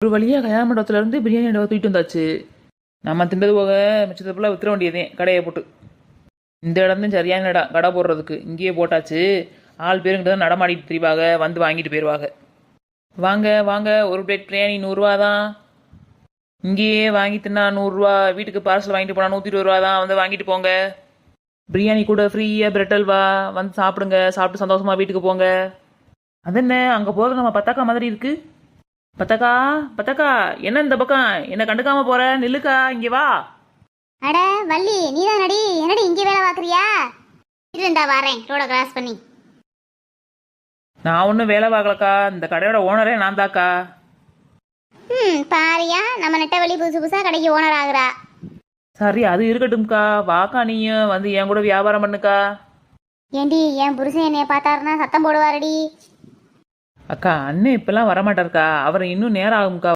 ஒரு வழியாக கல்யாண மண்டபத்துலேருந்து பிரியாணி டப்பா தூக்கிட்டு வந்தாச்சு. நம்ம திண்டது போக மிச்சத்தை ஃபுல்லாக வித்துற வேண்டியதே கடையை போட்டு. இந்த இடம் தான் சரியான இடம் கடை போடுறதுக்கு. இங்கேயே போட்டாச்சு. ஆள் பேருங்கிட்ட தான் நடமாடிட்டு திரிவாங்க, வந்து வாங்கிட்டு போயிடுவாங்க. வாங்க வாங்க, ஒரு பிளேட் பிரியாணி 100 தான். இங்கேயே வாங்கி தின்னா 100, வீட்டுக்கு பார்சல் வாங்கிட்டு போனால் 120 தான். வந்து வாங்கிட்டு போங்க. பிரியாணி கூட ஃப்ரீயாக பிரெட் அல்வா. வந்து சாப்பிடுங்க, சாப்பிட்டு சந்தோஷமா வீட்டுக்கு போங்க. அது என்ன அங்கே போகிறது நம்ம பத்தாக்கா மாதிரி இருக்கு. பத்தாக்கா பத்தாக்கா, என்ன இந்த பக்கம் என்ன கண்டுக்காம போற? நில்லுக்கா, இங்கே வா. அட வள்ளி, நீதான் நடி என்னடி இங்கே வேலை பார்க்குறியா? இருந்தா வரேன் ரோட கிராஸ் பண்ணி. நான் ஒன்றும் வேலை பார்க்கலக்கா, இந்த கடையோட ஓனரே நான் தாக்கா. பாரியா, நம்ம நெட்ட வழி புதுசு புதுசாக கடைக்கு ஓனர் ஆகுறா. சரி, அது இருக்கட்டும்க்கா. வாக்கா, நீயும் வந்து என் கூட வியாபாரம் பண்ணுக்கா. ஏண்டி, என் புருஷன் என்னைய பார்த்தாருன்னா சத்தம் போடுவாரடி. அக்கா, அண்ணன் இப்பெல்லாம் வரமாட்டாருக்கா. அவர் இன்னும் நேரம் ஆகும்க்கா.